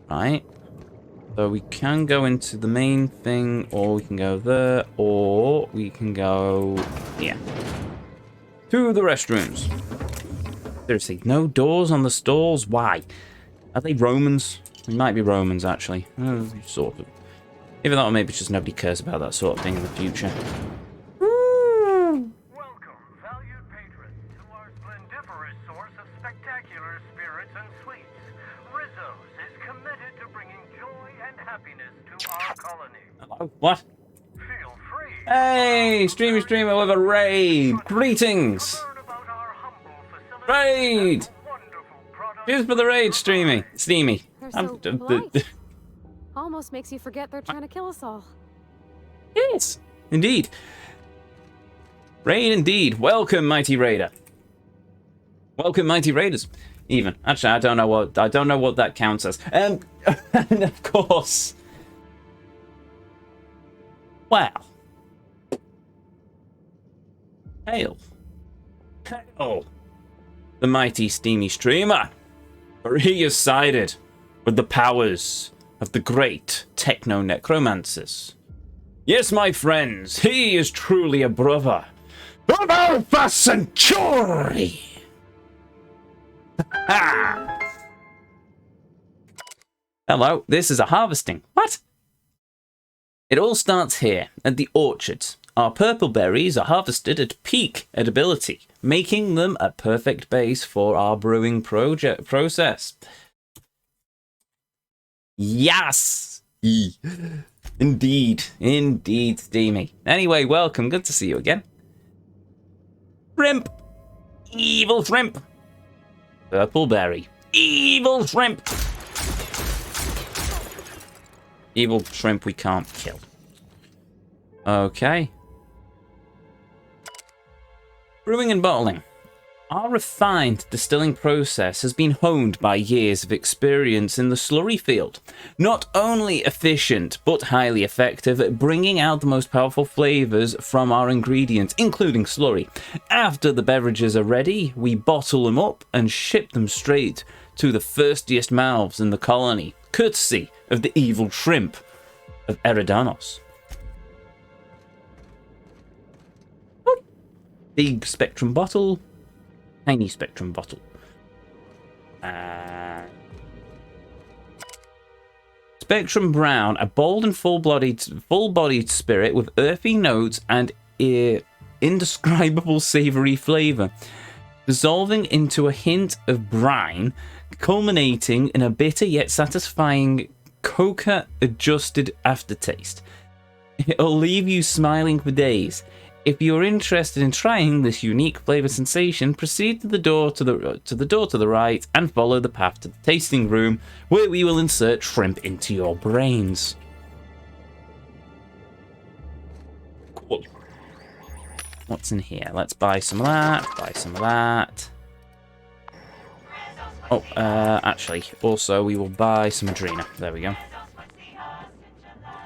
Right. So we can go into the main thing, or we can go there, or we can go here. To the restrooms. Seriously, no doors on the stalls? Why? Are they Romans? They might be Romans, actually. Sort of. Even though maybe just nobody cares about that sort of thing in the future. Welcome, valued patrons, to our splendiferous source of spectacular spirits and sweets. Rizzo's is committed to bringing joy and happiness to our colony. Hello? What? Feel free. Hey, streamy streamer with a raid. Greetings. to learn about our humble facility Raid. and wonderful products. Cheers for the raid, streamy. Steamy. They're so polite. Almost makes you forget they're trying to kill us all. Yes, indeed. Raid indeed. Welcome, mighty raider. Welcome, mighty raiders. Even actually, I don't know what that counts as. And of course, wow. Hail, hail, the mighty steamy streamer, for he is sided with the powers of the great techno-necromancers. Yes, my friends, he is truly a brother of Alpha Centauri! Hello, this is a harvesting. What? It all starts here, at the orchards. Our purple berries are harvested at peak edibility, making them a perfect base for our brewing process. Yes! Indeed, Steamy. Anyway, welcome. Good to see you again. Shrimp! Evil shrimp! Purple berry. Evil shrimp! Evil shrimp we can't kill. Okay. Brewing and bottling. Our refined distilling process has been honed by years of experience in the slurry field. Not only efficient, but highly effective at bringing out the most powerful flavors from our ingredients, including slurry. After the beverages are ready, we bottle them up and ship them straight to the thirstiest mouths in the colony, courtesy of the evil shrimp of Eridanos. Big spectrum bottle. Tiny spectrum bottle. Spectrum brown, a bold and full-bodied spirit with earthy notes and indescribable savory flavor, dissolving into a hint of brine, culminating in a bitter yet satisfying coca-adjusted aftertaste. It'll leave you smiling for days. If you're interested in trying this unique flavor sensation, proceed to the door to the right and follow the path to the tasting room, where we will insert shrimp into your brains. Cool. What's in here? Let's buy some of that. Buy some of that. Oh, actually, also we will buy some Adrena. There we go.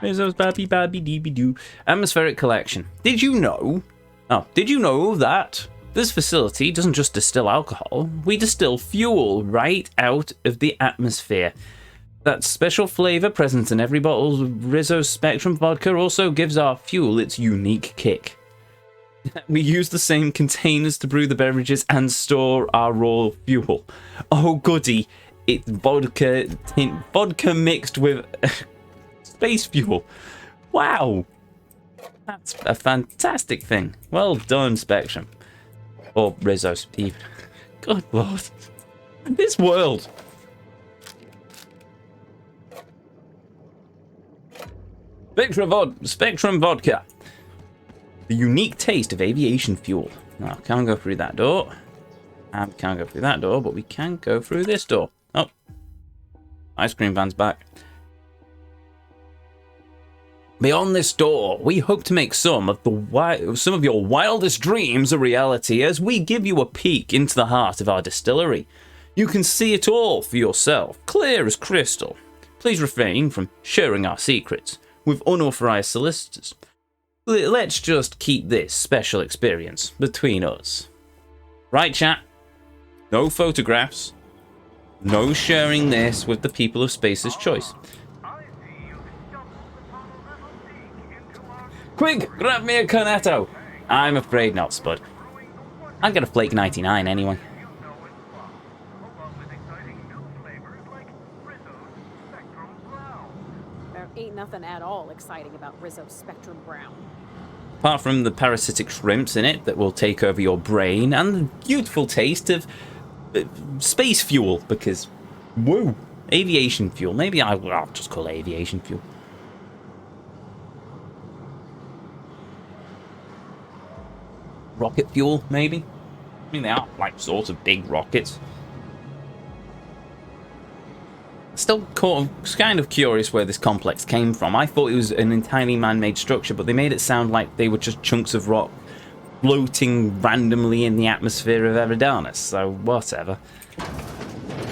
Rizzo's babby deeby doo. Atmospheric collection. Did you know that this facility doesn't just distill alcohol? We distill fuel right out of the atmosphere. That special flavor present in every bottle of Rizzo's Spectrum vodka also gives our fuel its unique kick. We use the same containers to brew the beverages and store our raw fuel. Oh goody, it's vodka mixed with space fuel. Wow, that's a fantastic thing. Well done, Spectrum. Or Rizzo, Steve. Good lord. This world. Spectrum vodka. The unique taste of aviation fuel. Now, can't go through that door. And can't go through that door, but we can go through this door. Oh. Ice cream van's back. Beyond this door, we hope to make some of your wildest dreams a reality as we give you a peek into the heart of our distillery. You can see it all for yourself, clear as crystal. Please refrain from sharing our secrets with unauthorized solicitors. Let's just keep this special experience between us. Right, chat? No photographs. No sharing this with the people of Space's Choice. I see you've stumbled upon a little peek into our Quick, grab me a cornetto. I'm afraid not, Spud. I'll get a Flake 99 anyway. you know and love, along with exciting new flavors like Rizzo's Spectrum Brown. There ain't nothing at all exciting about Rizzo Spectrum Brown. Apart from the parasitic shrimps in it that will take over your brain and the beautiful taste of space fuel, because, woo, aviation fuel. Maybe I'll just call it aviation fuel. Rocket fuel, maybe? I mean, they are, like, sort of big rockets. Still kind of curious where this complex came from. I thought it was an entirely man-made structure, but they made it sound like they were just chunks of rock floating randomly in the atmosphere of Eridanos, so whatever.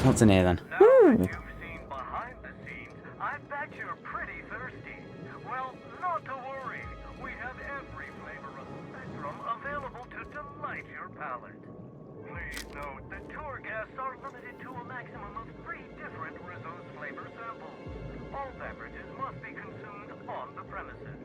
What's in here then? Now that you've seen behind the scenes, I bet you're pretty thirsty. Well, not to worry. We have every flavor of Spectrum available to delight your palate. Please note that tour guests are limited to a maximum of 3 different Rizzo's flavor samples. All beverages must be consumed on the premises.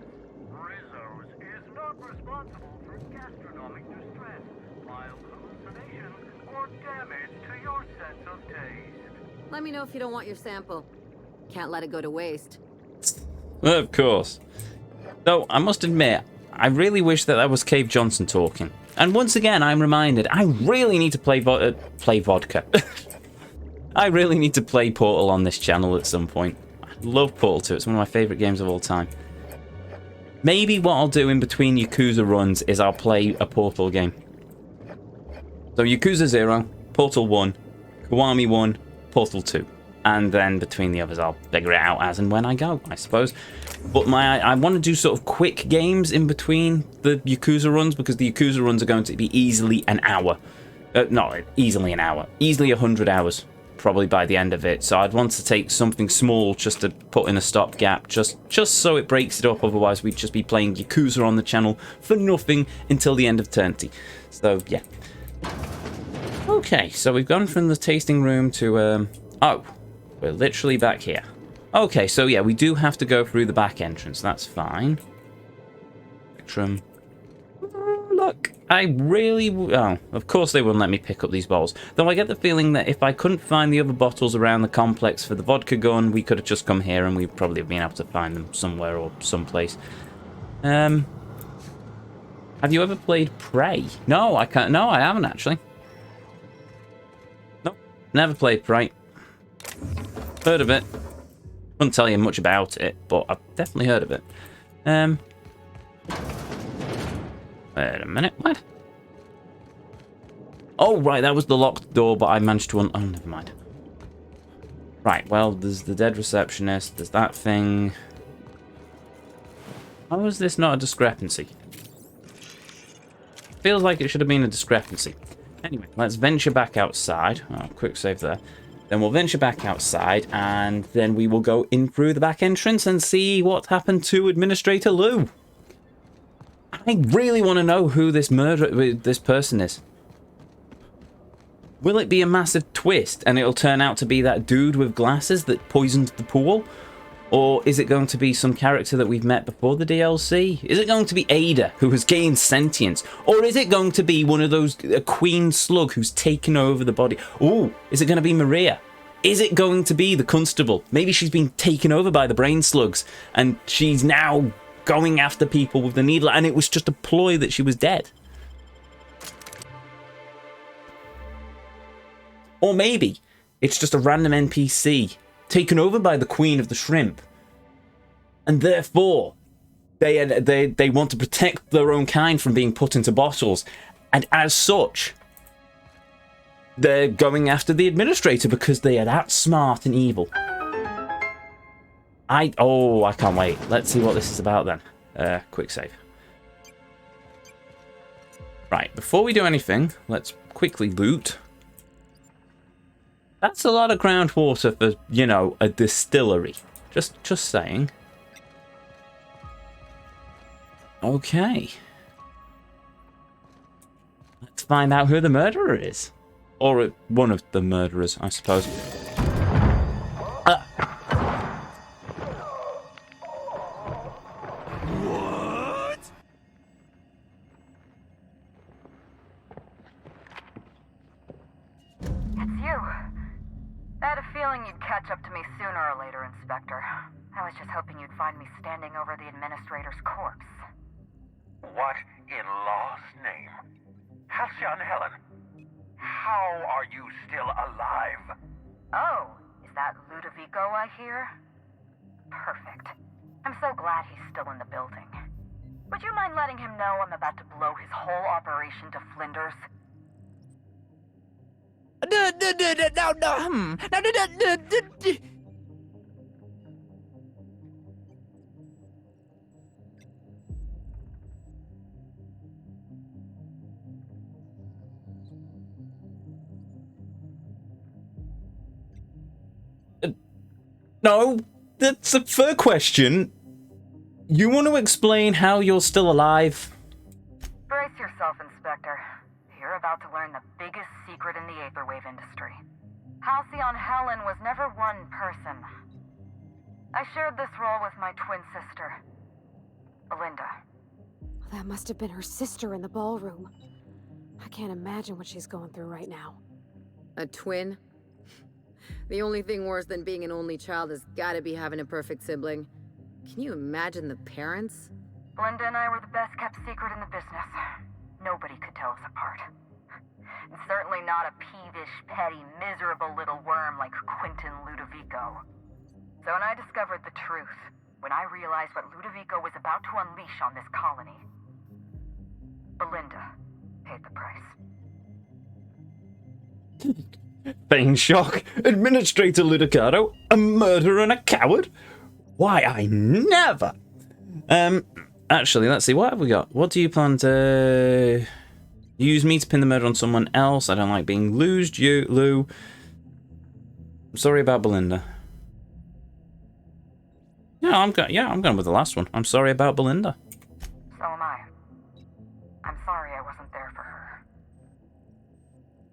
Rizzo's is not responsible for gastronomic distress, mild hallucinations, or damage to your sense of taste. Let me know if you don't want your sample. Can't let it go to waste. Of course. Though, I must admit, I really wish that was Cave Johnson talking. And once again, I'm reminded, I really need to play vodka. I really need to play Portal on this channel at some point. I love Portal 2, it's one of my favourite games of all time. Maybe what I'll do in between Yakuza runs is I'll play a Portal game. So Yakuza 0, Portal 1, Kiwami 1, Portal 2. And then between the others I'll figure it out as and when I go, I suppose. But I want to do sort of quick games in between the Yakuza runs, because the Yakuza runs are going to be easily an hour. Not easily an hour. Easily 100 hours, probably by the end of it. So I'd want to take something small just to put in a stopgap, just so it breaks it up. Otherwise we'd just be playing Yakuza on the channel for nothing until the end of eternity. So yeah. Okay, so we've gone from the tasting room to oh, we're literally back here. Okay, so yeah, we do have to go through the back entrance. That's fine. Spectrum. Look, I really... Oh, of course they wouldn't let me pick up these bottles. Though I get the feeling that if I couldn't find the other bottles around the complex for the vodka gun, we could have just come here and we'd probably have been able to find them somewhere or someplace. Have you ever played Prey? No, I can't. No, I haven't actually. Nope, never played Prey. Heard of it. Couldn't tell you much about it, but I've definitely heard of it. Wait a minute, what? Oh, right, that was the locked door, but I managed to oh, never mind. Right, well, there's the dead receptionist, there's that thing. How is this not a discrepancy? Feels like it should have been a discrepancy. Anyway, let's venture back outside. Oh, quick save there. Then we'll venture back outside, and then we will go in through the back entrance and see what happened to Administrator Lou. I really want to know who this person is. Will it be a massive twist, and it'll turn out to be that dude with glasses that poisoned the pool? Or is it going to be some character that we've met before the DLC? Is it going to be Ada, who has gained sentience? Or is it going to be one of those, a queen slug who's taken over the body? Ooh, is it going to be Maria? Is it going to be the constable? Maybe she's been taken over by the brain slugs, and she's now going after people with the needle, and it was just a ploy that she was dead. Or maybe it's just a random NPC taken over by the Queen of the Shrimp, and therefore they want to protect their own kind from being put into bottles, and as such they're going after the administrator because they are that smart and evil. I can't wait. Let's see what this is about then. Quick save. Right, before we do anything, let's quickly loot. That's a lot of groundwater for, you know, a distillery. Just saying. Okay. Let's find out who the murderer is. Or one of the murderers, I suppose. feeling you'd catch up to me sooner or later, Inspector. I was just hoping you'd find me standing over the Administrator's corpse. What in law's name? Halcyon Helen, how are you still alive? Oh, is that Ludovico I hear? Perfect. I'm so glad he's still in the building. Would you mind letting him know I'm about to blow his whole operation to flinders? No, that's a fair question. You want to explain how you're still alive? Brace yourself, Inspector. You're about to learn the biggest secret in the Aetherwave industry. Halcyon Helen was never one person. I shared this role with my twin sister, Belinda. That must have been her sister in the ballroom. I can't imagine what she's going through right now. A twin? The only thing worse than being an only child has gotta be having a perfect sibling. Can you imagine the parents? Belinda and I were the best kept secret in the business. Nobody could tell us apart. And certainly not a peevish, petty, miserable little worm like Quentin Ludovico. So when I discovered the truth, when I realized what Ludovico was about to unleash on this colony, Belinda paid the price. Feign shock. Administrator Ludovico, a murderer and a coward? Why, I never. Actually, let's see. What have we got? What do you plan to use me to pin the murder on someone else? I don't like being Lou. I'm sorry about Belinda. Yeah, I'm going with the last one. I'm sorry about Belinda. So am I. I'm sorry I wasn't there for her.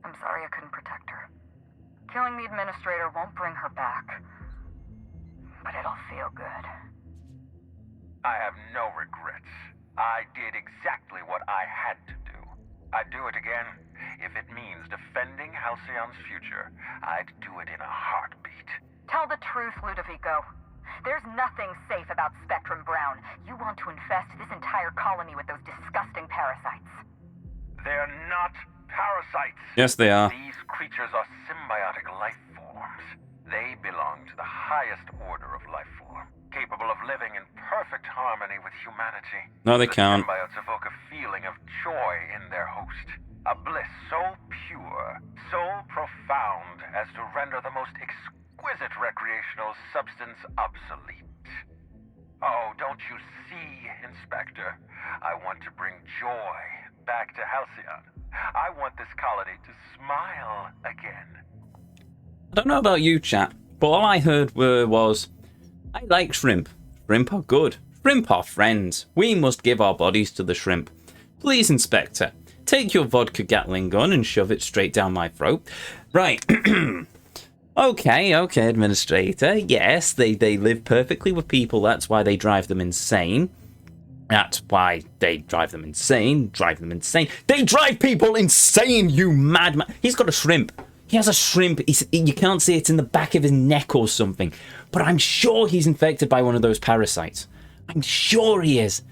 I'm sorry I couldn't protect her. Killing the Administrator won't bring her back. But it'll feel good. I have no regrets. I did exactly what I had to do. I'd do it again. If it means defending Halcyon's future, I'd do it in a heartbeat. Tell the truth, Ludovico. There's nothing safe about Spectrum Brown. You want to infest this entire colony with those disgusting parasites. They're not parasites. Yes, they are. These creatures are symbiotic life forms. They belong to the highest order of life form, capable of living in perfect harmony with humanity. No, they can't. The symbiotes evoke a feeling of joy in their host. A bliss so pure, so profound as to render the most exquisite recreational substance obsolete. Oh, don't you see, Inspector? I want to bring joy back to Halcyon. I want this colony to smile again. I don't know about you, chat, but all I heard was, I like shrimp. Shrimp are good. Shrimp are friends. We must give our bodies to the shrimp. Please, Inspector, take your vodka Gatling gun and shove it straight down my throat. Right. Okay, Administrator. Yes, they live perfectly with people. That's why they drive them insane. That's why they drive them insane. They drive people insane, you madman. He's got a shrimp. He has a shrimp. You can't see it in the back of his neck or something. But I'm sure he's infected by one of those parasites. I'm sure he is.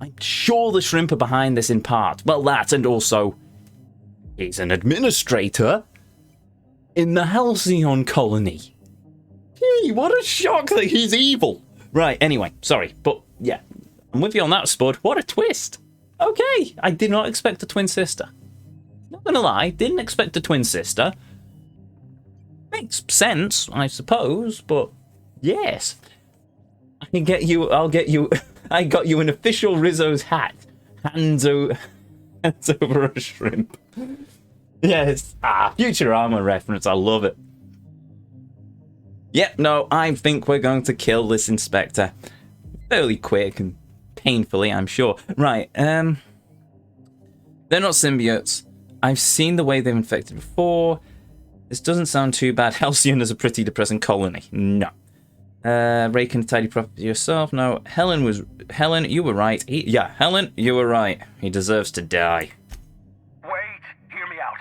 I'm sure the shrimp are behind this in part. Well, that, and also, he's an administrator in the Halcyon colony. Gee, what a shock that he's evil. Right, anyway, sorry. But, yeah, I'm with you on that, Spud. What a twist. Okay, I did not expect a twin sister. Not gonna lie, didn't expect a twin sister. Makes sense, I suppose, but yes. I got you an official Rizzo's hat. Hands over a shrimp. Yes, Futurama reference, I love it. Yep, no, I think we're going to kill this Inspector. Fairly quick and painfully, I'm sure. Right, they're not symbiotes. I've seen the way they've infected before. This doesn't sound too bad. Halcyon is a pretty depressing colony. No. Raking a tidy property yourself. No. Helen, you were right. Helen, you were right. He deserves to die. Wait, hear me out.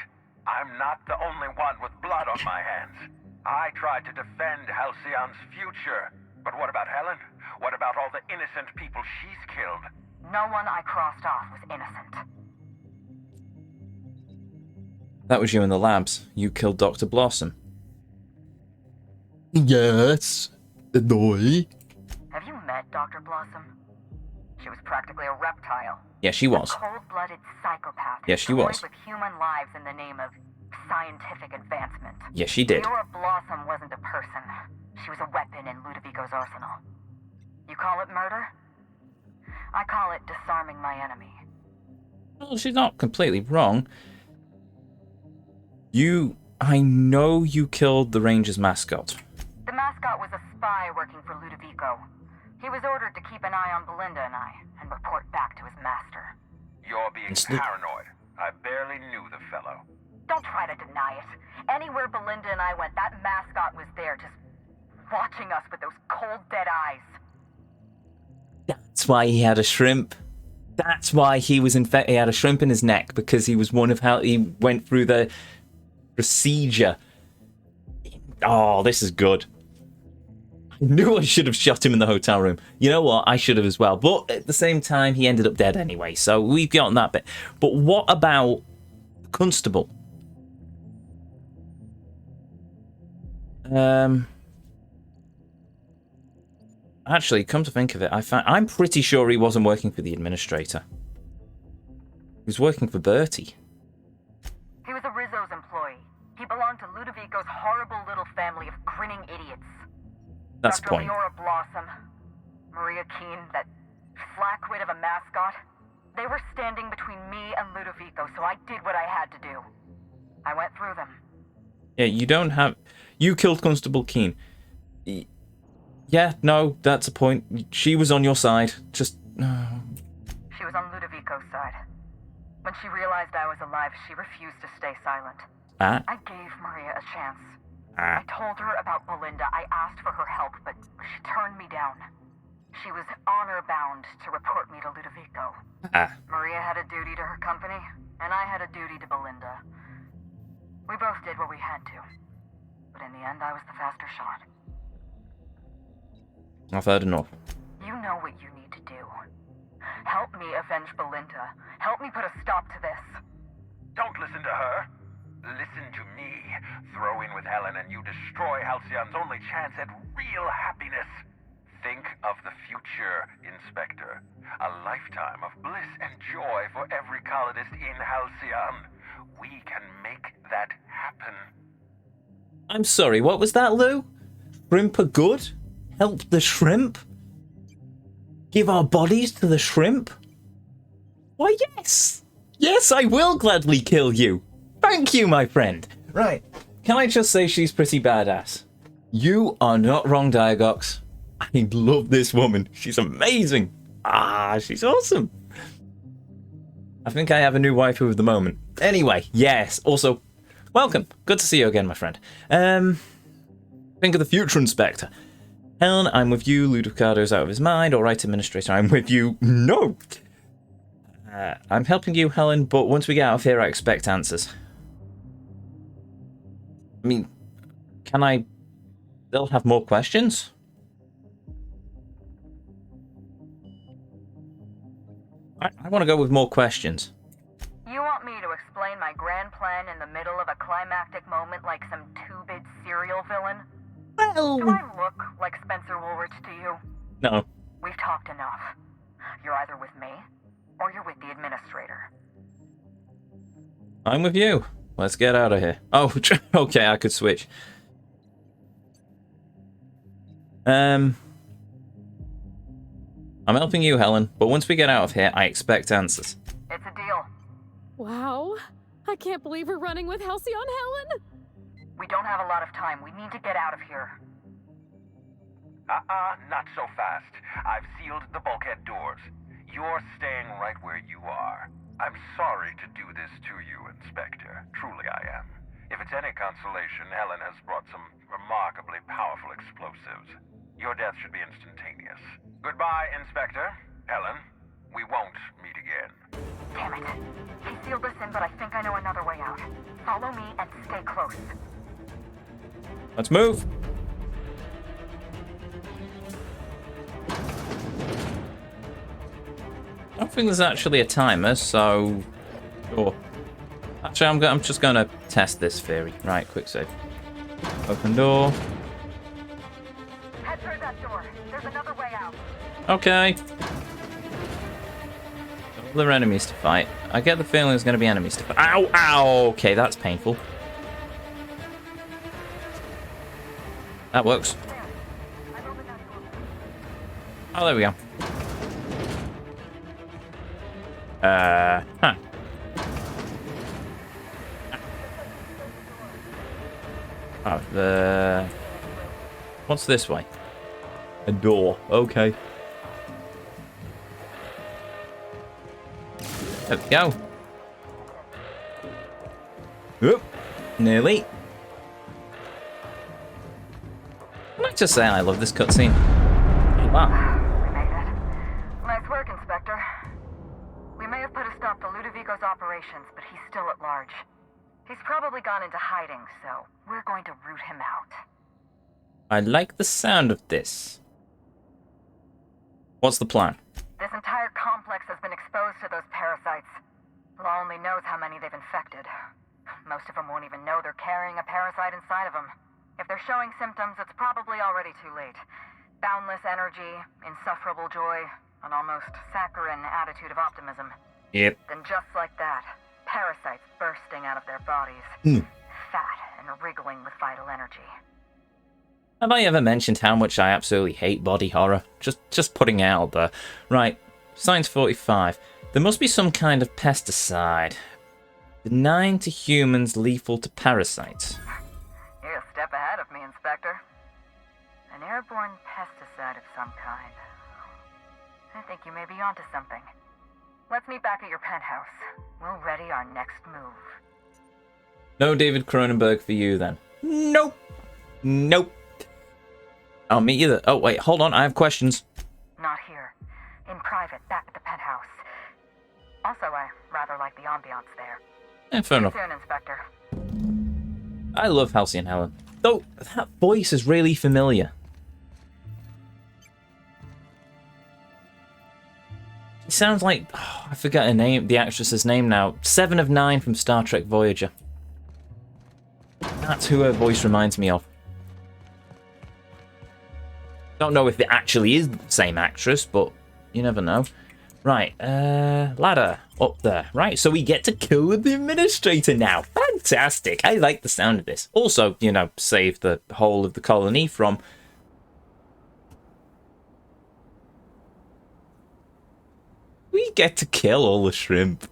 I'm not the only one with blood on my hands. I tried to defend Halcyon's future. But what about Helen? What about all the innocent people she's killed? No one I crossed off was innocent. That was you in the labs. You killed Dr. Blossom. Yes. Annoy. Have you met Dr. Blossom? She was practically a reptile. Yeah, she was. A cold-blooded psychopath. Yes, she was. With human lives in the name of scientific advancement. Yes, she did. Leora Blossom wasn't a person. She was a weapon in Ludovico's arsenal. You call it murder? I call it disarming my enemy. Well, she's not completely wrong. I know you killed the Rangers mascot. The mascot was a spy working for Ludovico. He was ordered to keep an eye on Belinda and I, and report back to his master. You're being paranoid. I barely knew the fellow. Don't try to deny it. Anywhere Belinda and I went, that mascot was there, just watching us with those cold, dead eyes. That's why he had a shrimp. That's why he was infected. He had a shrimp in his neck because he was one of how he went through the procedure. Oh, this is good. I knew I should have shot him in the hotel room. You know what? I should have as well. But at the same time, he ended up dead anyway. So we've gotten that bit. But what about the constable? Actually, come to think of it, I'm pretty sure he wasn't working for the administrator. He was working for Bertie. He was a Rizzo's employee. He belonged to Ludovico's horrible little family of grinning idiots. That's the Dr. point. Leora Blossom, Maria Keene, that flackwit of a mascot, they were standing between me and Ludovico, so I did what I had to do. I went through them. Yeah, you don't have... You killed Constable Keene. Yeah, no, that's a point. She was on your side. Just... She was on Ludovico's side. When she realized I was alive, she refused to stay silent. I gave Maria a chance. I told her about Belinda. I asked for her help, but she turned me down. She was honor-bound to report me to Ludovico. Maria had a duty to her company, and I had a duty to Belinda. We both did what we had to. But in the end, I was the faster shot. I've heard enough. You know what you need to do. Help me avenge Belinda. Help me put a stop to this. Don't listen to her. Listen to me. Throw in with Helen and you destroy Halcyon's only chance at real happiness. Think of the future, Inspector. A lifetime of bliss and joy for every colonist in Halcyon. We can make that happen. I'm sorry, what was that, Lou? Shrimp are good? Help the shrimp? Give our bodies to the shrimp? Why, yes! Yes, I will gladly kill you! Thank you, my friend! Right, can I just say she's pretty badass? You are not wrong, Diagox. I love this woman. She's amazing. She's awesome. I think I have a new waifu of the moment. Anyway, yes, also, welcome. Good to see you again, my friend. Think of the future, Inspector. Helen, I'm with you. Ludovico's out of his mind. All right, Administrator, I'm with you. No! I'm helping you, Helen, but once we get out of here, I expect answers. I mean, can I still have more questions? I want to go with more questions. You want me to explain my grand plan in the middle of a climactic moment like some two-bit serial villain? Well... Do I look like Spencer Woolrich to you? No. We've talked enough. You're either with me, or you're with the Administrator. I'm with you. Let's get out of here. Oh, okay, I could switch. I'm helping you, Helen, but once we get out of here, I expect answers. It's a deal. Wow. I can't believe we're running with Halcyon Helen. We don't have a lot of time. We need to get out of here. Not so fast. I've sealed the bulkhead doors. You're staying right where you are. I'm sorry to do this to you, Inspector. Truly I am. If it's any consolation, Helen has brought some remarkably powerful explosives. Your death should be instantaneous. Goodbye, Inspector. Helen, we won't meet again. Damn it. He sealed us in, but I think I know another way out. Follow me and stay close. Let's move. I don't think there's actually a timer, so... Sure. Actually, I'm just going to test this theory. Right, quick save. Open door. Head through that door. There's another way out. Okay. Other enemies to fight. I get the feeling there's going to be enemies to fight. Ow, ow! Okay, that's painful. That works. Oh, there we go. Huh. Oh, what's this way? A door. Okay. There we go. Oop. Nearly. I'd like to say I love this cutscene. Wow. We made it. Nice work, Inspector. We may have put a stop to Ludovico's operations, but he's still at large. He's probably gone into hiding, so we're going to root him out. I like the sound of this. What's the plan? This entire complex has been exposed to those parasites. Law only knows how many they've infected. Most of them won't even know they're carrying a parasite inside of them. If they're showing symptoms, it's probably already too late. Boundless energy, insufferable joy, an almost saccharine attitude of optimism. Yep. Then just like that, parasites bursting out of their bodies. Fat and wriggling with vital energy. Have I ever mentioned how much I absolutely hate body horror? Just putting it out there. Right, Science 45. There must be some kind of pesticide. Benign to humans, lethal to parasites. You're a step ahead of me, Inspector. An airborne pesticide of some kind. I think you may be onto something. Let's meet back at your penthouse. We'll ready our next move. No David Cronenberg for you, then. Nope. Nope. I'll meet you there. Oh, wait, hold on. I have questions. Not here. In private, back at the penthouse. Also, I rather like the ambiance there. Yeah, fair enough. See you soon, Inspector. I love Halcyon Helen. Though, that voice is really familiar. It sounds like... Oh, I forgot her name, the actress's name now. 7 of 9 from Star Trek Voyager. That's who her voice reminds me of. Don't know if it actually is the same actress, but you never know. Right, ladder up there. Right, so we get to kill the administrator now. Fantastic. I like the sound of this. Also, you know, save the whole of the colony from... We get to kill all the shrimp.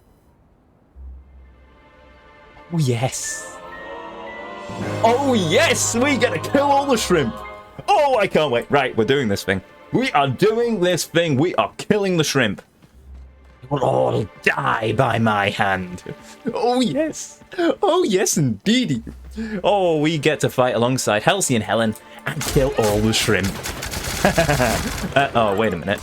Oh, yes. Oh, yes, we get to kill all the shrimp. Oh, I can't wait. Right, we're doing this thing. We are doing this thing. We are killing the shrimp. They will all die by my hand. Oh, yes. Oh, yes, indeedy. Oh, we get to fight alongside Halcyon Helen and kill all the shrimp. Oh, wait a minute.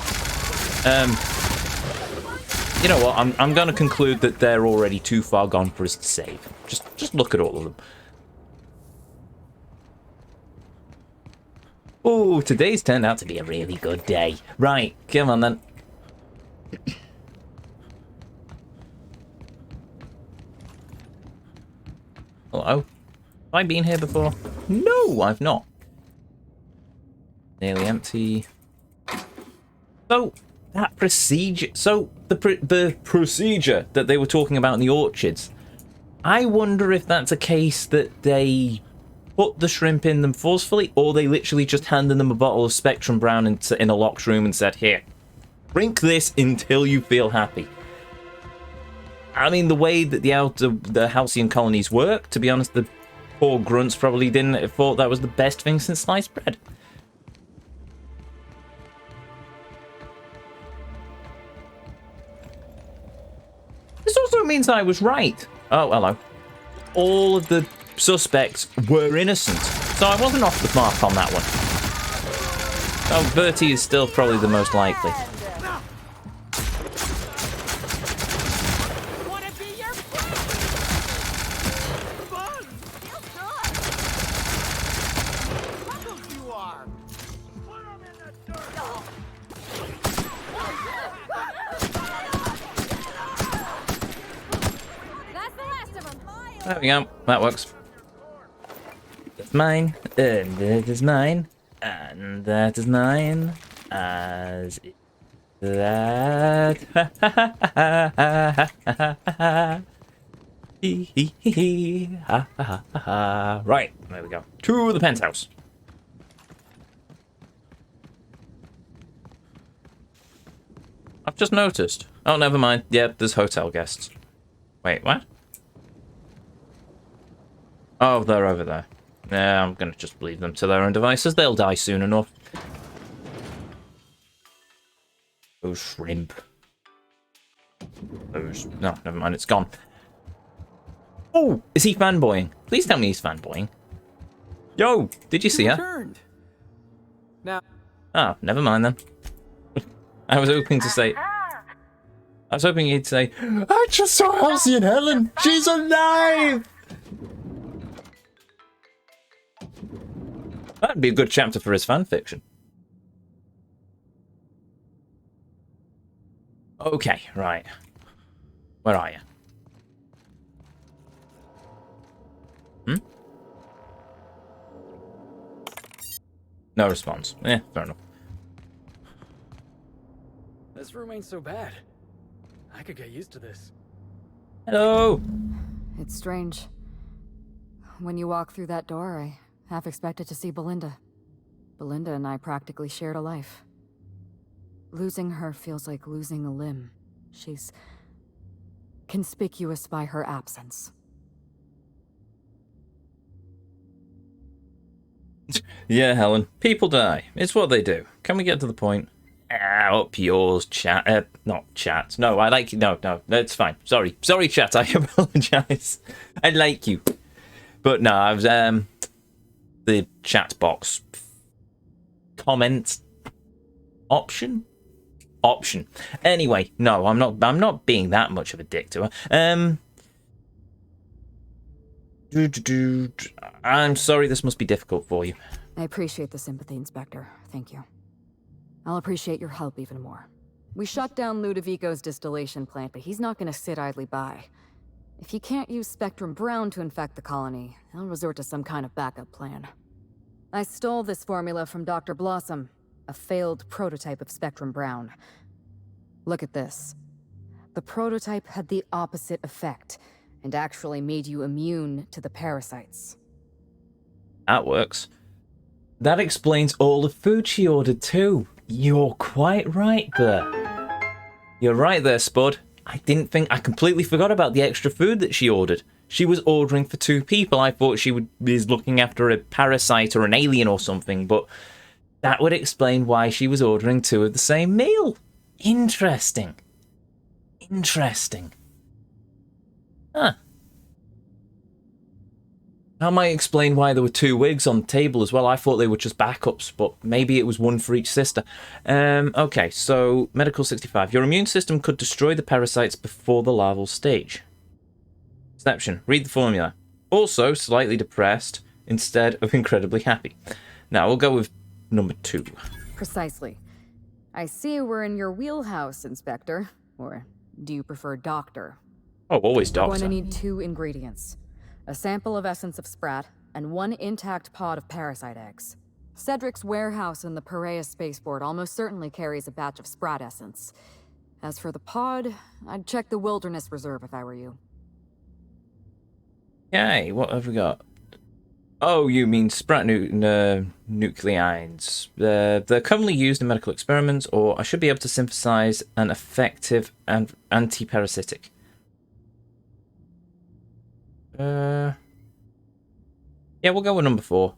You know what? I'm going to conclude that they're already too far gone for us to save. Just look at all of them. Oh, today's turned out to be a really good day. Right, come on then. Hello? Have I been here before? No, I've not. Nearly empty. So, that procedure... So, the procedure that they were talking about in the orchards. I wonder if that's a case that they put the shrimp in them forcefully, or they literally just handed them a bottle of Spectrum Brown in a locked room and said, here, drink this until you feel happy. I mean, the way that the Halcyon colonies work, to be honest, the poor grunts probably didn't thought that was the best thing since sliced bread. This also means I was right. Oh, hello. All of the suspects were innocent, so I wasn't off the mark on that one. Oh, Bertie is still probably the most likely. There we go. That works. That's mine. And that is mine. And that is mine. As is that. Hee hee hee hee. Ha ha ha ha ha. Right. There we go. To the penthouse. I've just noticed. Oh, never mind. Yep, there's hotel guests. Wait, what? Oh, they're over there. Yeah, I'm gonna just leave them to their own devices. They'll die soon enough. Oh, shrimp. Those... No, never mind, it's gone. Oh, is he fanboying? Please tell me he's fanboying. Yo, did you see her? Returned. Now, Ah, never mind then. I was hoping to say... I was hoping he'd say, I just saw Halcyon Helen! She's alive! That'd be a good chapter for his fanfiction. Okay, right. Where are you? Hmm? No response. Yeah, fair enough. this room ain't so bad. I could get used to this. Hello! It's strange. When you walk through that door, I half expected to see Belinda. Belinda and I practically shared a life. Losing her feels like losing a limb. She's conspicuous by her absence. Yeah, Helen. People die. It's what they do. Can we get to the point? Up yours, chat. Not chat. No, I like you. No, it's fine. Sorry, chat. I apologize. I like you. But no, I was, the chat box comment option? Anyway, no, I'm not being that much of a dick to her. I'm sorry this must be difficult for you. I appreciate the sympathy, Inspector. Thank you. I'll appreciate your help even more. We shut down Ludovico's distillation plant, but he's not going to sit idly by. If he can't use Spectrum Brown to infect the colony, he'll resort to some kind of backup plan. I stole this formula from Dr. Blossom, a failed prototype of Spectrum Brown. Look at this. The prototype had the opposite effect, and actually made you immune to the parasites. That works. That explains all the food she ordered too. You're quite right there. You're right there, Spud. I completely forgot about the extra food that she ordered. She was ordering for 2 people. I thought she was looking after a parasite or an alien or something, but that would explain why she was ordering 2 of the same meal. Interesting. Huh. That might explain why there were 2 wigs on the table as well. I thought they were just backups, but maybe it was 1 for each sister. Okay, so Medical 65. Your immune system could destroy the parasites before the larval stage. Exception. Read the formula. Also, slightly depressed instead of incredibly happy. Now, we'll go with number 2. Precisely. I see we're in your wheelhouse, Inspector. Or do you prefer Doctor? Oh, always We're doctor. going to need 2 ingredients. A sample of essence of sprat, and 1 intact pod of parasite eggs. Cedric's warehouse in the Piraeus spaceport almost certainly carries a batch of sprat essence. As for the pod, I'd check the wilderness reserve if I were you. Okay, what have we got? Oh, you mean sprat nucleides. They're commonly used in medical experiments, or I should be able to synthesize an effective and anti-parasitic. Yeah, we'll go with number 4.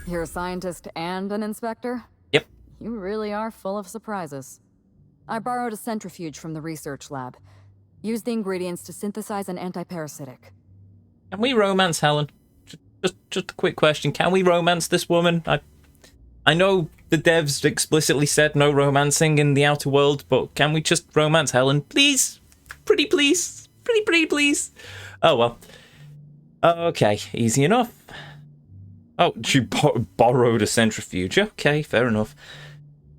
You're a scientist and an inspector? Yep. You really are full of surprises. I borrowed a centrifuge from the research lab. Used the ingredients to synthesize an anti-parasitic. Can we romance Helen? Just a quick question. Can we romance this woman? I know the devs explicitly said no romancing in the outer world, but can we just romance Helen? Please? Pretty please? Pretty please? Oh, well. Okay, easy enough. Oh, she borrowed a centrifuge. Okay, fair enough.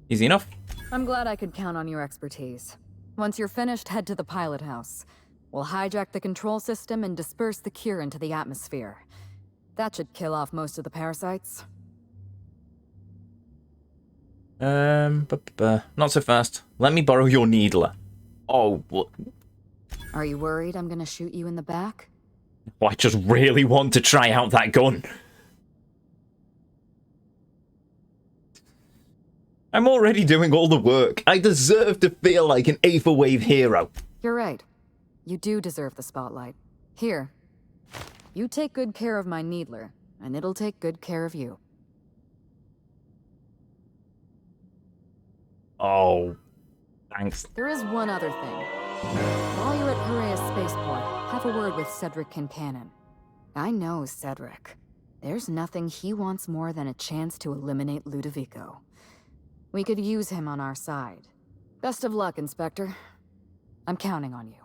Easy enough. I'm glad I could count on your expertise. Once you're finished, head to the pilot house. We'll hijack the control system and disperse the cure into the atmosphere. That should kill off most of the parasites. Not so fast. Let me borrow your needler. Oh, what? Are you worried I'm gonna shoot you in the back? Oh, I just really want to try out that gun. I'm already doing all the work. I deserve to feel like an Aether Wave hero. You're right. You do deserve the spotlight. Here. You take good care of my needler, and it'll take good care of you. Oh, thanks. There is one other thing. While you're at Heraeus Spaceport, have a word with Cedric Kincannon. I know Cedric. There's nothing he wants more than a chance to eliminate Ludovico. We could use him on our side. Best of luck, Inspector. I'm counting on you.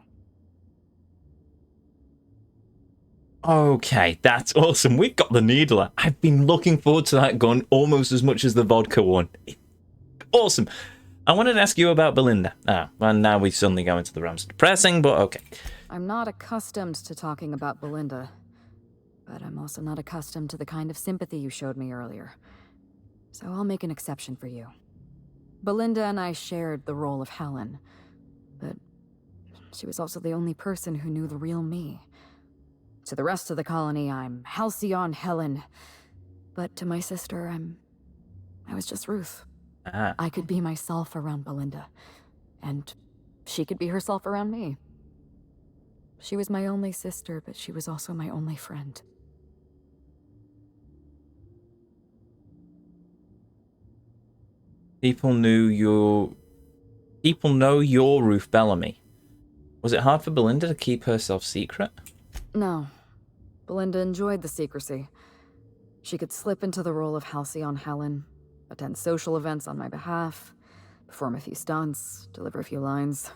Okay, that's awesome. We've got the needler. I've been looking forward to that gun almost as much as the vodka one. Awesome. I wanted to ask you about Belinda. Well, now we suddenly go into the realms of depressing, but okay. I'm not accustomed to talking about Belinda, but I'm also not accustomed to the kind of sympathy you showed me earlier. So I'll make an exception for you. Belinda and I shared the role of Helen, but she was also the only person who knew the real me. To the rest of the colony, I'm Halcyon Helen, but to my sister, I was just Ruth. I could be myself around Belinda, and she could be herself around me. She was my only sister, but she was also my only friend. People know you're Ruth Bellamy. Was it hard for Belinda to keep herself secret? No. Belinda enjoyed the secrecy. She could slip into the role of Halcyon Helen, attend social events on my behalf, perform a few stunts, deliver a few lines.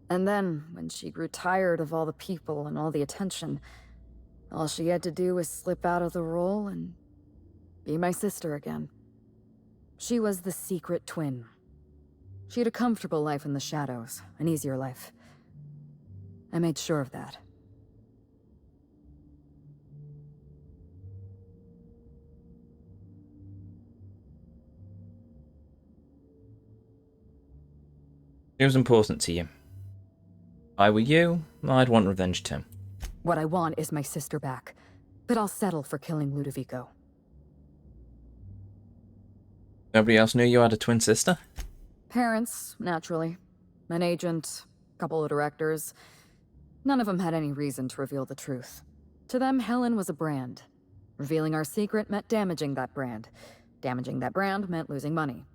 And then, when she grew tired of all the people and all the attention, all she had to do was slip out of the role and be my sister again. She was the secret twin. She had a comfortable life in the shadows, an easier life. I made sure of that. It was important to you. If I were you, I'd want revenge too. What I want is my sister back, but I'll settle for killing Ludovico. Nobody else knew you had a twin sister? Parents, naturally. An agent, a couple of directors. None of them had any reason to reveal the truth. To them, Helen was a brand. Revealing our secret meant damaging that brand. Damaging that brand meant losing money.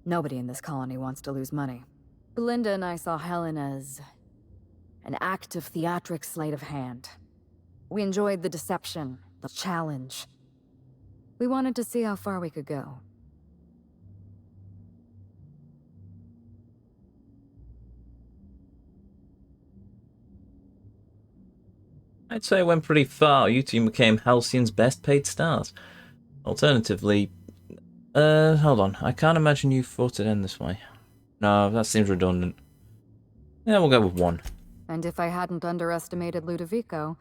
Nobody in this colony wants to lose money. Belinda and I saw Helen as an act of theatric sleight of hand. We enjoyed the deception, the challenge. We wanted to see how far we could go. I'd say it went pretty far. You two became Halcyon's best paid stars. Alternatively, hold on. I can't imagine you fought it in this way. No, that seems redundant. Yeah, we'll go with 1. And if I hadn't underestimated Ludovico,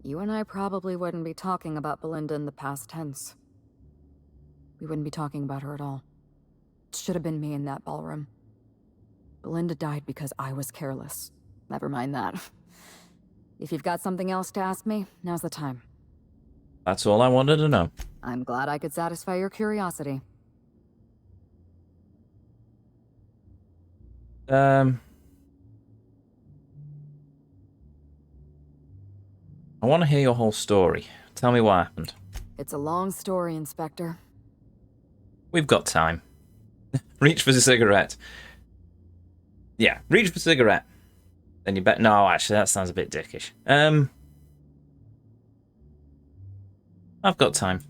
you and I probably wouldn't be talking about Belinda in the past tense. We wouldn't be talking about her at all. It should have been me in that ballroom. Belinda died because I was careless. Never mind that. If you've got something else to ask me, now's the time. That's all I wanted to know. I'm glad I could satisfy your curiosity. I want to hear your whole story. Tell me what happened. It's a long story, Inspector. We've got time. Reach for the cigarette. Yeah, reach for the cigarette. Then you bet. No, actually, that sounds a bit dickish. I've got time.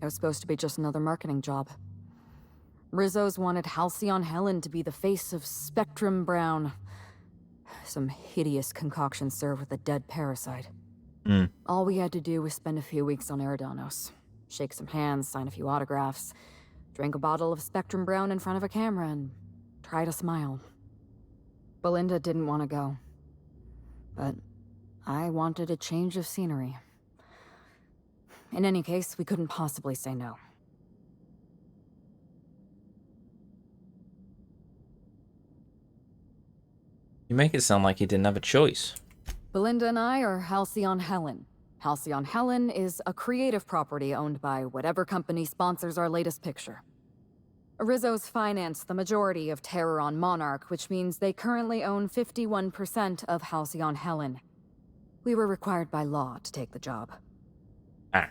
It was supposed to be just another marketing job. Rizzo's wanted Halcyon Helen to be the face of Spectrum Brown. Some hideous concoction served with a dead parasite. All we had to do was spend a few weeks on Eridanos. Shake some hands, sign a few autographs, drink a bottle of Spectrum Brown in front of a camera, and try to smile. Belinda didn't want to go. but I wanted a change of scenery. In any case, we couldn't possibly say no. You make it sound like he didn't have a choice. Belinda and I are Halcyon Helen. Halcyon Helen is a creative property owned by whatever company sponsors our latest picture. Rizzo's financed the majority of Terror on Monarch, which means they currently own 51% of Halcyon Helen. We were required by law to take the job. Ah.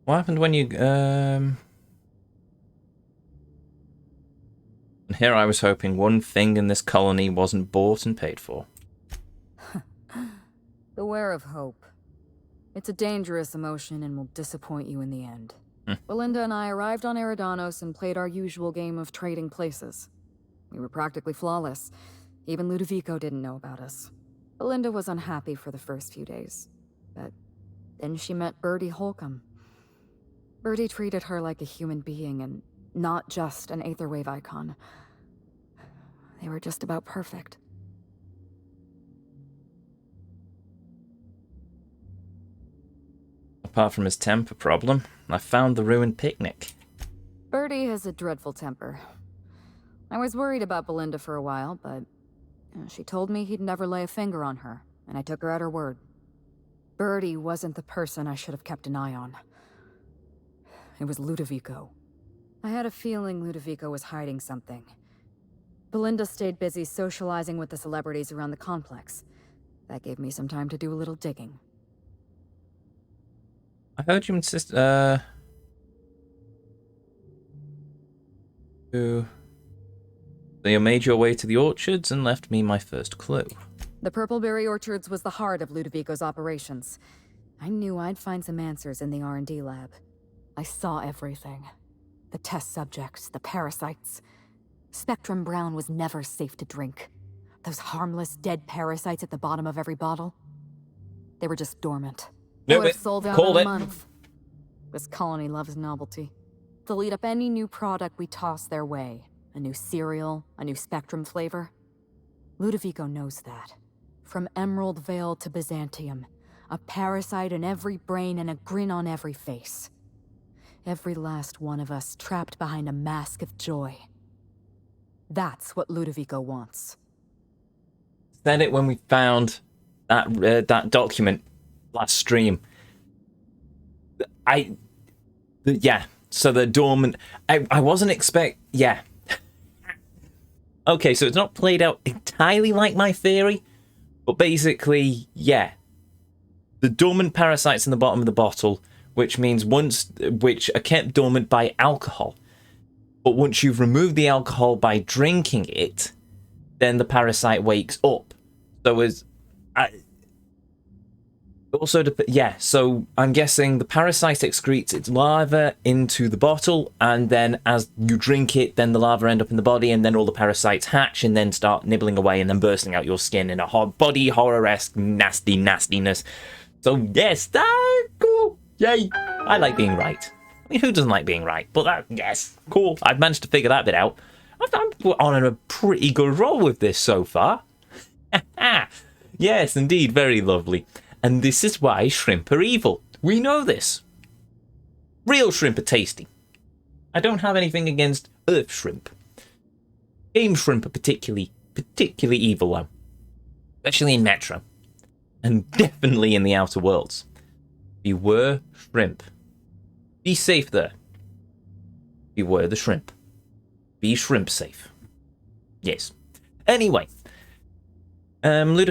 What happened when you, And here I was hoping one thing in this colony wasn't bought and paid for. Beware of hope. It's a dangerous emotion and will disappoint you in the end. Belinda and I arrived on Eridanos and played our usual game of trading places. We were practically flawless. Even Ludovico didn't know about us. Belinda was unhappy for the first few days, but then she met Bertie Holcomb. Bertie treated her like a human being and not just an Aetherwave icon. They were just about perfect. Apart from his temper problem, I found the ruined picnic. Bertie has a dreadful temper. I was worried about Belinda for a while, but she told me he'd never lay a finger on her, and I took her at her word. Bertie wasn't the person I should have kept an eye on. It was Ludovico. I had a feeling Ludovico was hiding something. Belinda stayed busy socializing with the celebrities around the complex. That gave me some time to do a little digging. I heard you insist, So you made your way to the orchards and left me my first clue. The Purpleberry Orchards was the heart of Ludovico's operations. I knew I'd find some answers in the R&D lab. I saw everything. The test subjects, the parasites. Spectrum Brown was never safe to drink. Those harmless, dead parasites at the bottom of every bottle. They were just dormant. They would have sold out in a month. This colony loves novelty. They'll eat up any new product we toss their way. A new cereal, a new Spectrum flavor. Ludovico knows that. From Emerald Vale to Byzantium, a parasite in every brain and a grin on every face. Every last one of us trapped behind a mask of joy. That's what Ludovico wants. Said it when we found that document last stream. Yeah. So the dormant. I wasn't Yeah. Okay, so it's not played out entirely like my theory, but basically, yeah. The dormant parasites in the bottom of the bottle, which are kept dormant by alcohol. But once you've removed the alcohol by drinking it, then the parasite wakes up. So I'm guessing the parasite excretes its larva into the bottle, and then as you drink it, then the larva end up in the body, and then all the parasites hatch and then start nibbling away and then bursting out your skin in a body horror-esque nastiness. So yes, cool, yay! I like being right. I mean, who doesn't like being right? But yes, cool. I've managed to figure that bit out. I'm on a pretty good roll with this so far. Yes, indeed, very lovely. And this is why shrimp are evil. We know this. Real shrimp are tasty. I don't have anything against earth shrimp. Game shrimp are particularly evil, though. Especially in Metro. And definitely in the Outer Worlds. Beware shrimp. Be safe there. Beware the shrimp. Be shrimp safe. Yes. Anyway. Lou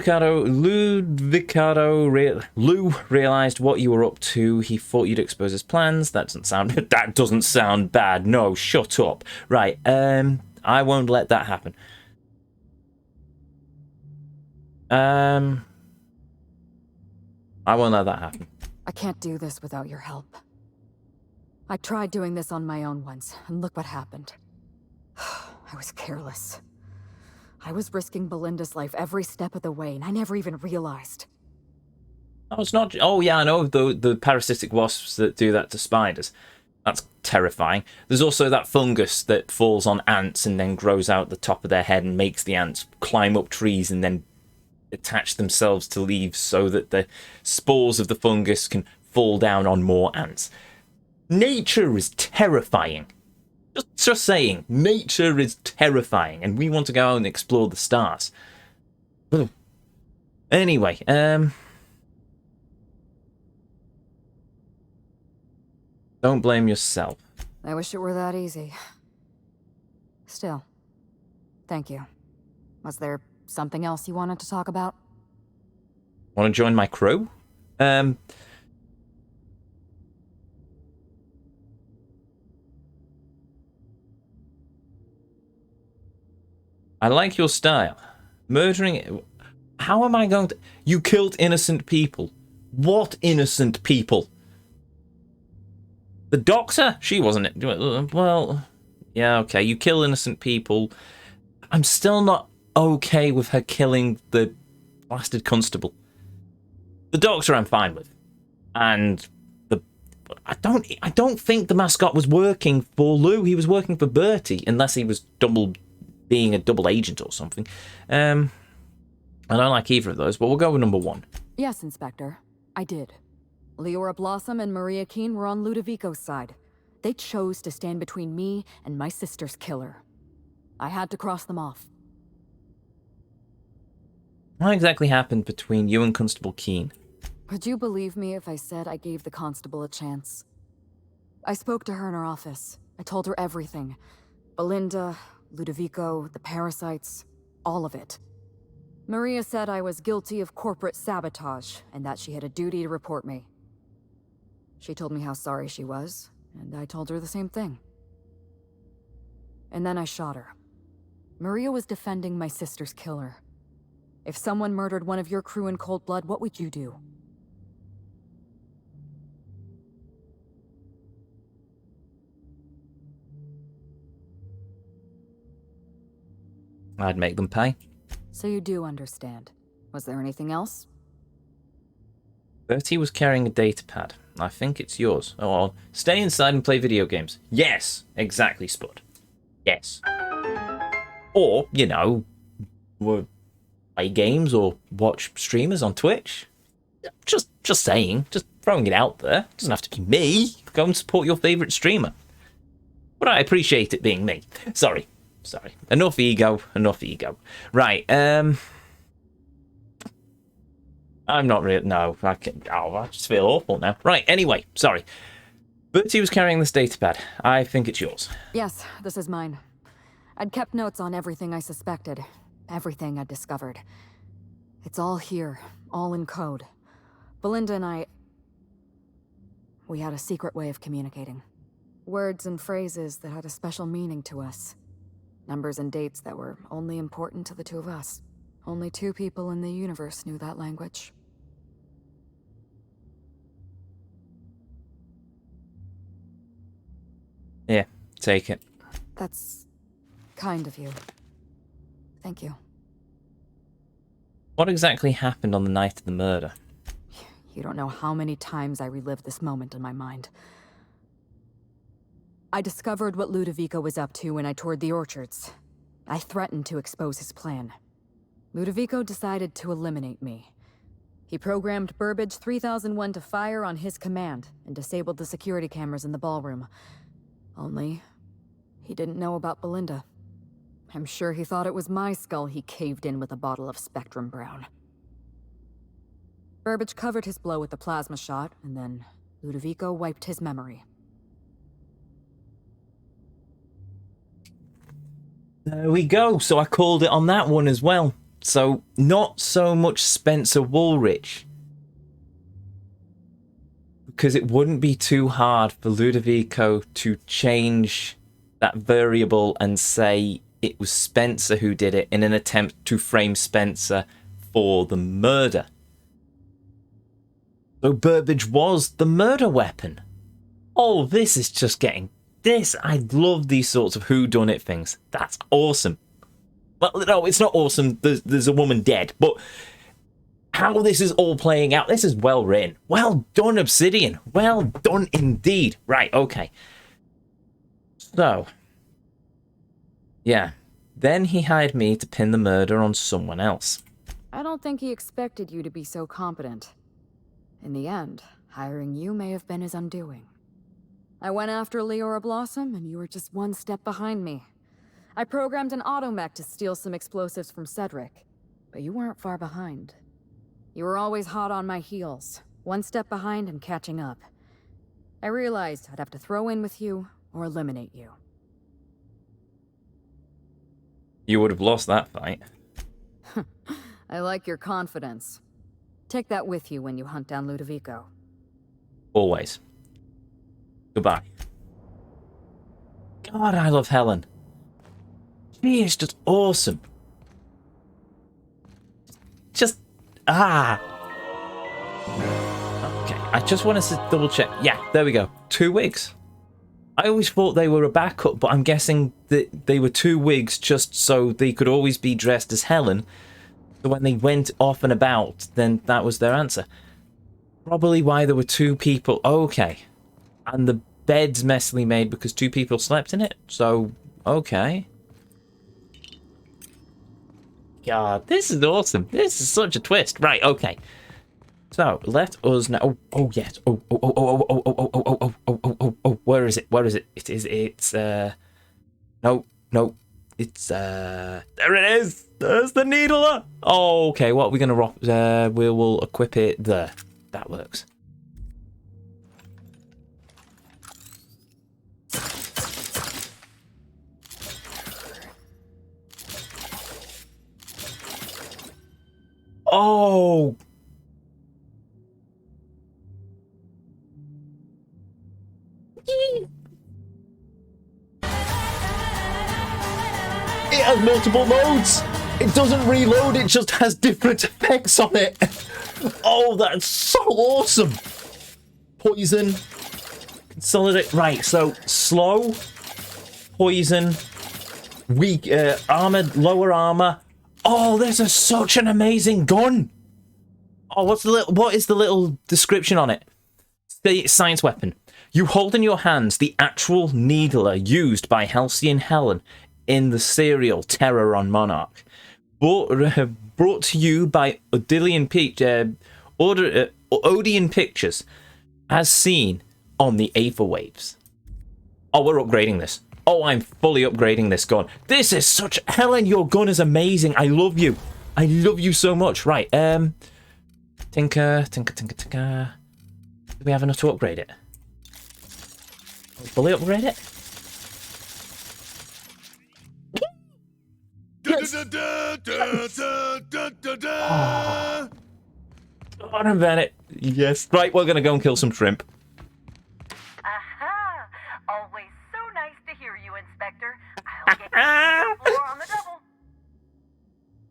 realized what you were up to. He thought you'd expose his plans. That doesn't sound bad. No, shut up. Right, I won't let that happen. I won't let that happen. I can't do this without your help. I tried doing this on my own once, and look what happened. I was careless. I was risking Belinda's life every step of the way, and I never even realized. Oh, it's not... Oh, yeah, I know the parasitic wasps that do that to spiders. That's terrifying. There's also that fungus that falls on ants and then grows out the top of their head and makes the ants climb up trees and then attach themselves to leaves so that the spores of the fungus can fall down on more ants. Nature is terrifying. Just saying, nature is terrifying, and we want to go out and explore the stars. Anyway, don't blame yourself. I wish it were that easy. Still, thank you. Was there something else you wanted to talk about? Want to join my crew? I like your style. Murdering... How am I going to... You killed innocent people. What innocent people? The doctor? She wasn't it. Well... Yeah, okay. You kill innocent people. I'm still not okay with her killing the blasted constable. The doctor I'm fine with. And... I don't think the mascot was working for Lou. He was working for Bertie. Unless he was being a double agent or something. I don't like either of those, but we'll go with number 1. Yes, Inspector. I did. Leora Blossom and Maria Keene were on Ludovico's side. They chose to stand between me and my sister's killer. I had to cross them off. What exactly happened between you and Constable Keene? Would you believe me if I said I gave the constable a chance? I spoke to her in her office. I told her everything. Belinda, Ludovico, the parasites, all of it. Maria said I was guilty of corporate sabotage, and that she had a duty to report me. She told me how sorry she was, and I told her the same thing. And then I shot her. Maria was defending my sister's killer. If someone murdered one of your crew in cold blood, what would you do? I'd make them pay. So you do understand. Was there anything else? Bertie was carrying a data pad. I think it's yours. Oh, I'll stay inside and play video games. Yes, exactly, Spud. Yes. Or, you know, play games or watch streamers on Twitch. Just saying. Just throwing it out there. It doesn't have to be me. Go and support your favourite streamer. But I appreciate it being me. Sorry. Enough ego. Right, I'm not really... No, I just feel awful now. Right, anyway, sorry. Bertie was carrying this datapad. I think it's yours. Yes, this is mine. I'd kept notes on everything I suspected. Everything I'd discovered. It's all here. All in code. Belinda and we had a secret way of communicating. Words and phrases that had a special meaning to us. Numbers and dates that were only important to the two of us. Only 2 people in the universe knew that language. Yeah, take it. That's kind of you. Thank you. What exactly happened on the night of the murder? You don't know how many times I relived this moment in my mind. I discovered what Ludovico was up to when I toured the orchards. I threatened to expose his plan. Ludovico decided to eliminate me. He programmed Burbage 3001 to fire on his command and disabled the security cameras in the ballroom. Only, he didn't know about Belinda. I'm sure he thought it was my skull he caved in with a bottle of Spectrum Brown. Burbage covered his blow with the plasma shot, and then Ludovico wiped his memory. There we go. So I called it on that one as well. So not so much Spencer Woolrich. Because it wouldn't be too hard for Ludovico to change that variable and say it was Spencer who did it in an attempt to frame Spencer for the murder. So Burbage was the murder weapon. Oh, this is just getting... I love these sorts of whodunit things. That's awesome. Well, no, it's not awesome. There's a woman dead, but how this is all playing out, this is well written. Well done, Obsidian. Well done indeed. Right, okay. So, yeah. Then he hired me to pin the murder on someone else. I don't think he expected you to be so competent. In the end, hiring you may have been his undoing. I went after Leora Blossom, and you were just one step behind me. I programmed an automech to steal some explosives from Cedric, but you weren't far behind. You were always hot on my heels, one step behind and catching up. I realized I'd have to throw in with you or eliminate you. You would have lost that fight. I like your confidence. Take that with you when you hunt down Ludovico. Always. Goodbye. God, I love Helen. She is just awesome. Just, Okay, I just want to double check. Yeah, there we go. 2 wigs. I always thought they were a backup, but I'm guessing that they were 2 wigs just so they could always be dressed as Helen. So when they went off and about, then that was their answer. Probably why there were 2 people. Okay. And the bed's messily made because 2 people slept in it. So, okay. God, this is awesome. This is such a twist. Right, okay. So, let us now. Oh, yes. Oh. Where is it? Where is it? It's, no. It's, there it is. There's the needler. Oh, okay. What are we going to rock? We will equip it there. That works. Oh. It has multiple modes. It doesn't reload, it just has different effects on it. Oh, that's so awesome. Poison. Consolidate. Right, so slow, poison, weak, armored, lower armor. Oh, this is such an amazing gun. Oh, what is the little description on it? The science weapon. You hold in your hands the actual needler used by Halcyon Helen in the serial Terror on Monarch. Brought to you by Odeon Pictures, as seen on the Aether Waves. Oh, we're upgrading this. Oh, I'm fully upgrading this gun. This is such... Helen, your gun is amazing. I love you. I love you so much. Right, Tinker. Do we have enough to upgrade it? Fully upgrade it? Yes. Oh, I invent it. Yes. Right, we're gonna go and kill some shrimp. Aha! Always so nice to hear you, Inspector. I'll get you the floor on the double.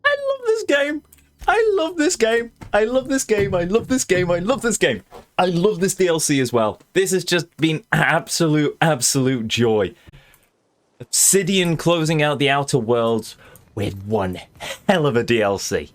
I love this game. I love this game. I love this game. I love this game. I love this game. I love this DLC as well. This has just been absolute joy. Obsidian closing out the Outer Worlds with one hell of a DLC.